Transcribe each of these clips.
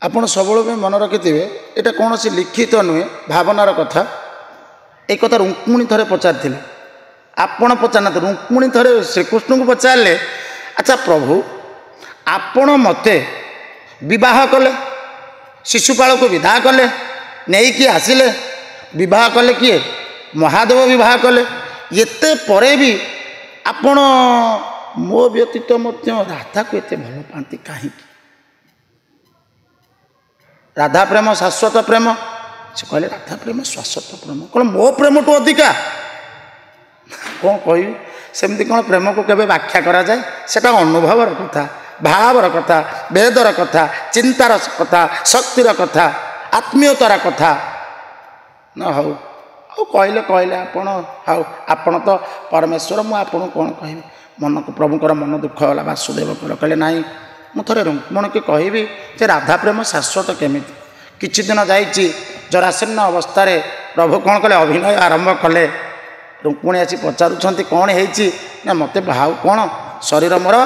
ଆପଣ ସବୁବେଳେ ପାଇଁ ମନେ ରଖିଥିବେ ଏଇଟା କୌଣସି ଲିଖିତ ନୁହେଁ, ଭାବନାର କଥା। ଏ କଥା ରୁକ୍ମିଣୀ ଥରେ ପଚାରିଥିଲେ। ଆପଣ ପଚାରିନାହାନ୍ତି, ରୁକ୍ମିଣୀ ଥରେ ଶ୍ରୀକୃଷ୍ଣଙ୍କୁ ପଚାରିଲେ, ଆଚ୍ଛା ପ୍ରଭୁ, ଆପଣ ମୋତେ ବିବାହ କଲେ, ଶିଶୁପାଳକୁ ବିବାହ କଲେ, ନେଇକି ଆସିଲେ, ବିବାହ କଲେ କିଏ? ମହାଦେବ ବିବାହ କଲେ। ଏତେ ପରେ ବି ଆପଣ ମୋ ବ୍ୟତୀତ ମଧ୍ୟ ରାଧାକୁ ଏତେ ଭଲ ପାଆନ୍ତି କାହିଁକି? ରାଧା ପ୍ରେମ ଶାଶ୍ୱତ ପ୍ରେମ। ସେ କହିଲେ ରାଧା ପ୍ରେମ ଶାଶ୍ୱତ ପ୍ରେମ କ'ଣ ମୋ ପ୍ରେମଠୁ ଅଧିକା? କ'ଣ କହିବି? ସେମିତି କ'ଣ ପ୍ରେମକୁ କେବେ ବ୍ୟାଖ୍ୟା କରାଯାଏ? ସେଟା ଅନୁଭବର କଥା, ଭାବର କଥା, ବେଦର କଥା, ଚିନ୍ତାର କଥା, ଶକ୍ତିର କଥା, ଆତ୍ମୀୟତାର କଥା। ନା ହଉ ହଉ କହିଲେ କହିଲେ ଆପଣ, ହଉ ଆପଣ ତ ପରମେଶ୍ୱର, ମୁଁ ଆପଣଙ୍କୁ କ'ଣ କହିବି? ମନକୁ ପ୍ରଭୁଙ୍କର ମନ ଦୁଃଖ ହେଲା। ବାସୁଦେବଙ୍କର କହିଲେ ନାଇଁ, ମୁଁ ଥରେ ରୁକ୍ମିଣୀକି କହିବି ଯେ ରାଧା ପ୍ରେମ ଶାଶ୍ୱତ କେମିତି। କିଛି ଦିନ ଯାଇଛି, ଜରାଶୀର୍ଣ୍ଣ ଅବସ୍ଥାରେ ପ୍ରଭୁ କ'ଣ କଲେ? ଅଭିନୟ ଆରମ୍ଭ କଲେ। ରୁକ୍ମିଣୀ ଆସି ପଚାରୁଛନ୍ତି କ'ଣ ହେଇଛି? ନା ମୋତେ ଭାଉ କ'ଣ ଶରୀର ମୋର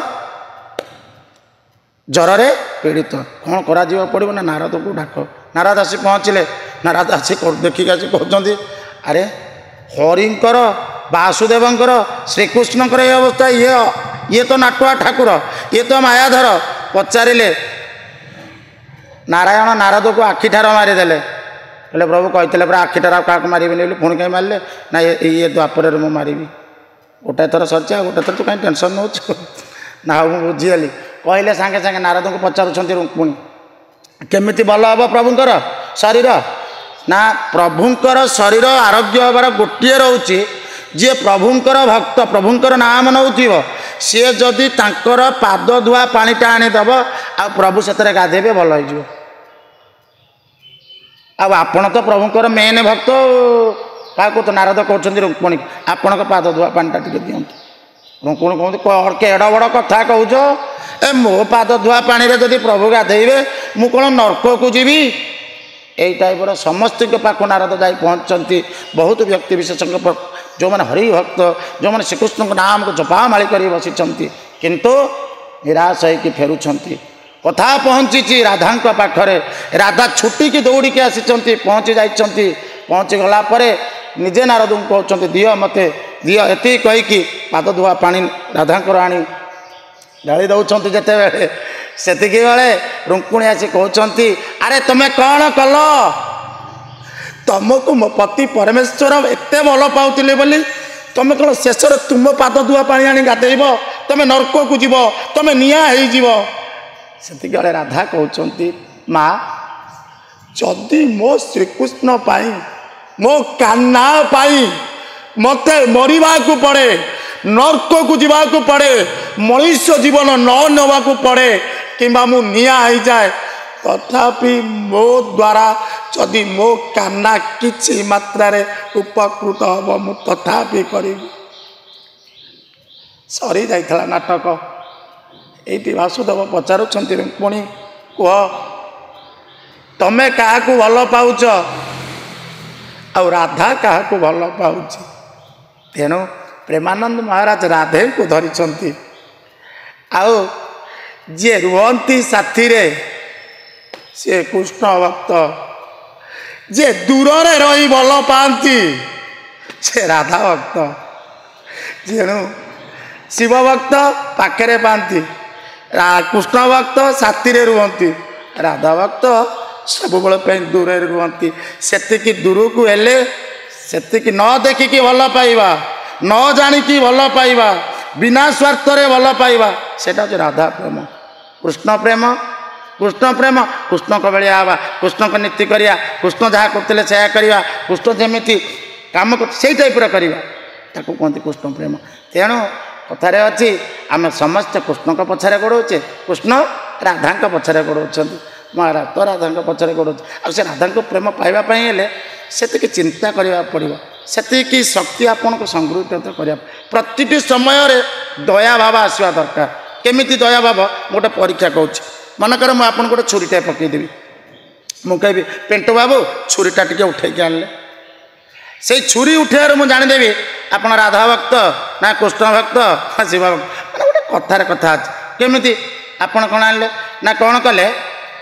ଜ୍ୱରରେ ପୀଡ଼ିତ, କ'ଣ କରାଯିବାକୁ ପଡ଼ିବ? ନା ନାରଦକୁ ଡାକ। ନାରଦ ଆସି ପହଞ୍ଚିଲେ। ନାରଦ ଆସି ଦେଖିକି ଆସି କହୁଛନ୍ତି, ଆରେ ହରିଙ୍କର, ବାସୁଦେବଙ୍କର, ଶ୍ରୀକୃଷ୍ଣଙ୍କର ଏ ଅବସ୍ଥା, ଇଏ ତ ନାଟୁଆ ଠାକୁର, ଇଏ ତ ମାୟାଧର। ପଚାରିଲେ, ନାରାୟଣ ନାରଦକୁ ଆଖିଠାର ମାରିଦେଲେ। କହିଲେ ପ୍ରଭୁ କହିଥିଲେ ପରା ଆଖିଠାର କାହାକୁ ମାରିବେନି ବୋଲି, ପୁଣି କାହିଁ ମାରିଲେ? ନା ଇଏ ଦ୍ୱାପରରେ ମୁଁ ମାରିବି। ଗୋଟାଏ ଥର ସରିଛି, ଆଉ ଗୋଟେ ଥର ତୁ କାହିଁ ଟେନସନ୍ ନେଉଛୁ? ନା ହଉ ମୁଁ ବୁଝିଗଲି। କହିଲେ ସାଙ୍ଗେ ସାଙ୍ଗେ ନାରଦଙ୍କୁ ପଚାରୁଛନ୍ତି ରୁକ୍ମିଣୀ, କେମିତି ଭଲ ହେବ ପ୍ରଭୁଙ୍କର ଶରୀର? ନା ପ୍ରଭୁଙ୍କର ଶରୀର ଆରୋଗ୍ୟ ହେବାର ଗୋଟିଏ ରହୁଛି, ଯିଏ ପ୍ରଭୁଙ୍କର ଭକ୍ତ, ପ୍ରଭୁଙ୍କର ନାମ ନେଉଥିବ, ସିଏ ଯଦି ତାଙ୍କର ପାଦ ଧୁଆ ପାଣିଟା ଆଣିଦେବ, ଆଉ ପ୍ରଭୁ ସେଥିରେ ଗାଧେଇବେ, ଭଲ ହେଇଯିବ। ଆଉ ଆପଣ ତ ପ୍ରଭୁଙ୍କର ମେନ୍ ଭକ୍ତ, କାହାକୁ ତ ନାରଦ କହୁଛନ୍ତି ରୁକ୍ମିଣୀ, ଆପଣଙ୍କ ପାଦ ଧୁଆ ପାଣିଟା ଟିକେ ଦିଅନ୍ତୁ। ରୁକ୍ମିଣୀ କୁହନ୍ତି, କେଡ଼େ ବଡ଼ କଥା କହୁଛ? ଏ ମୋ ପାଦ ଧୁଆ ପାଣିରେ ଯଦି ପ୍ରଭୁ ଗାଧେଇବେ, ମୁଁ କ'ଣ ନର୍କକୁ ଯିବି? ଏଇ ଟାଇପର ସମସ୍ତଙ୍କ ପାଖକୁ ନାରଦ ଯାଇ ପହଞ୍ଚନ୍ତି। ବହୁତ ବ୍ୟକ୍ତି ବିଶେଷଙ୍କ ଯେଉଁମାନେ ହରିଭକ୍ତ, ଯେଉଁମାନେ ଶ୍ରୀକୃଷ୍ଣଙ୍କ ନାମକୁ ଜପାମାଳି କରି ବସିଛନ୍ତି, କିନ୍ତୁ ନିରାଶ ହେଇକି ଫେରୁଛନ୍ତି। କଥା ପହଞ୍ଚିଛି ରାଧାଙ୍କ ପାଖରେ। ରାଧା ଛୁଟିକି ଦୌଡ଼ିକି ଆସିଛନ୍ତି, ପହଞ୍ଚି ଯାଇଛନ୍ତି। ପହଞ୍ଚି ଗଲା ପରେ ନିଜେ ନାରଦଙ୍କୁ କହୁଛନ୍ତି, ଦିଅ ମୋତେ ଦିଅ। ଏତିକି କହିକି ପାଦ ଧୁଆ ପାଣି ରାଧାଙ୍କର ଆଣି ଢାଳି ଦେଉଛନ୍ତି। ଯେତେବେଳେ ସେତିକି ବେଳେ ରୁକ୍ମିଣୀ ଆସି କହୁଛନ୍ତି, ଆରେ ତମେ କ'ଣ କଲ? ତମକୁ ମୋ ପତି ପରମେଶ୍ୱର ଏତେ ଭଲ ପାଉଥିଲେ ବୋଲି ତମେ କ'ଣ ଶେଷରେ ତୁମ ପାଦ ଧୁଆ ପାଣି ଆଣି ଗାଧେଇବ? ତମେ ନର୍କକୁ ଯିବ, ତମେ ନିଆଁ ହେଇଯିବ। ସେତିକି ବେଳେ ରାଧା କହୁଛନ୍ତି, ମା, ଯଦି ମୋ ଶ୍ରୀକୃଷ୍ଣ ପାଇଁ, ମୋ କାହ୍ନା ପାଇଁ ମୋତେ ମରିବାକୁ ପଡ଼େ, ନର୍କକୁ ଯିବାକୁ ପଡ଼େ, ମଣିଷ ଜୀବନ ନ ନେବାକୁ ପଡ଼େ, କିମ୍ବା ମୁଁ ନିଆଁ ହେଇଯାଏ, ତଥାପି ମୋ ଦ୍ୱାରା ଯଦି ମୋ କାହ୍ନା କିଛି ମାତ୍ରାରେ ଉପକୃତ ହେବ, ମୁଁ ତଥାପି କରିବି। ସରି ଯାଇଥିଲା ନାଟକ। ଏଇଠି ବାସୁଦେବ ପଚାରୁଛନ୍ତି, ରୁକ୍ମିଣୀ କୁହ, ତମେ କାହାକୁ ଭଲ ପାଉଛ? ଆଉ ରାଧା କାହାକୁ ଭଲ ପାଉଛି? ତେଣୁ ପ୍ରେମାନନ୍ଦ ମହାରାଜ ରାଧେଙ୍କୁ ଧରିଛନ୍ତି। ଆଉ ଯିଏ ରୁହନ୍ତି ସାଥିରେ, ସିଏ କୃଷ୍ଣ ଭକ୍ତ। ଯିଏ ଦୂରରେ ରହି ଭଲ ପାଆନ୍ତି, ସେ ରାଧା ଭକ୍ତ। ତେଣୁ ଶିବ ଭକ୍ତ ପାଖରେ ପାଆନ୍ତି, କୃଷ୍ଣ ଭକ୍ତ ସାଥିରେ ରୁହନ୍ତି, ରାଧା ଭକ୍ତ ସବୁବେଳେ ପାଇଁ ଦୂରରେ ରୁହନ୍ତି। ସେତିକି ଦୂରକୁ ହେଲେ, ସେତିକି ନ ଦେଖିକି ଭଲ ପାଇବା, ନ ଜାଣିକି ଭଲ ପାଇବା, ବିନା ସ୍ୱାର୍ଥରେ ଭଲ ପାଇବା, ସେଇଟା ହେଉଛି ରାଧା ପ୍ରେମ। କୃଷ୍ଣ ପ୍ରେମ, କୃଷ୍ଣ ପ୍ରେମ କୃଷ୍ଣଙ୍କ ଭଳିଆ ହେବା, କୃଷ୍ଣଙ୍କ ନୀତି କରିବା, କୃଷ୍ଣ ଯାହା କରୁଥିଲେ ସେୟା କରିବା, କୃଷ୍ଣ ଯେମିତି କାମ କରୁଥିଲେ ସେଇ ଟାଇପ୍ର କରିବା, ତାକୁ କୁହନ୍ତି କୃଷ୍ଣ ପ୍ରେମ। ତେଣୁ କଥାରେ ଅଛି, ଆମେ ସମସ୍ତେ କୃଷ୍ଣଙ୍କ ପଛରେ ଗୋଡ଼ଉଛେ, କୃଷ୍ଣ ରାଧାଙ୍କ ପଛରେ ଗୋଡ଼ଉଛନ୍ତି। ମହାରାଜ ତ ରାଧାଙ୍କ ପଛରେ ଗୋଡ଼ଉଛି। ଆଉ ସେ ରାଧାଙ୍କ ପ୍ରେମ ପାଇବା ପାଇଁ ହେଲେ ସେତିକି ଚିନ୍ତା କରିବାକୁ ପଡ଼ିବ, ସେତିକି ଶକ୍ତି ଆପଣଙ୍କୁ ସଂଗୃହୀତ କରିବା। ପ୍ରତିଟି ସମୟରେ ଦୟାଭାବ ଆସିବା ଦରକାର। କେମିତି ଦୟାଭାବ? ଗୋଟେ ପରୀକ୍ଷା କହୁଛି। ମନେକର ମୁଁ ଆପଣଙ୍କୁ ଗୋଟେ ଛୁରୀଟା ପକାଇଦେବି, ମୁଁ କହିବି, ପେଣ୍ଟୁ ବାବୁ ଛୁରୀଟା ଟିକେ ଉଠେଇକି ଆଣିଲେ। ସେଇ ଛୁରୀ ଉଠେଇବାରୁ ମୁଁ ଜାଣିଦେବି ଆପଣ ରାଧା ଭକ୍ତ ନା କୃଷ୍ଣ ଭକ୍ତ ନା ଶିବ ଭକ୍ତ। ମାନେ ଗୋଟେ କଥାରେ କଥା ଅଛି। କେମିତି? ଆପଣ କ'ଣ ଆଣିଲେ ନା କ'ଣ କଲେ?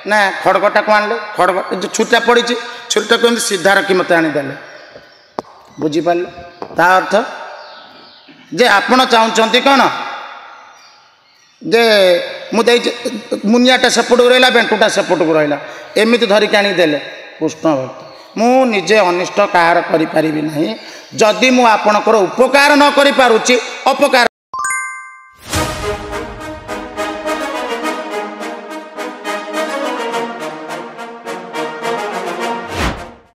ନା ଖଡ଼ଗଟାକୁ ଆଣିଲେ, ଖଡ଼ଗ ଯେଉଁ ଛୁରୀଟା ପଡ଼ିଛି ଛୁରୀଟାକୁ ଏମିତି ସିଧା ରଖି ମୋତେ ଆଣିଦେଲେ। ବୁଝିପାରିଲେ? ତା ଅର୍ଥ ଯେ ଆପଣ ଚାହୁଁଛନ୍ତି କ'ଣ ଯେ ମୁଁ ଦେଇଛି ମୁନିଆଟା ସେପଟକୁ ରହିଲା, ବେଣ୍ଟୁଟା ସେପଟକୁ ରହିଲା, ଏମିତି ଧରିକି ଆଣିକି ଦେଲେ। କୃଷ୍ଣ ଭକ୍ତ, ମୁଁ ନିଜେ ଅନିଷ୍ଟ କାହାର କରିପାରିବି ନାହିଁ। ଯଦି ମୁଁ ଆପଣଙ୍କର ଉପକାର ନ କରିପାରୁଛି ଅପକାର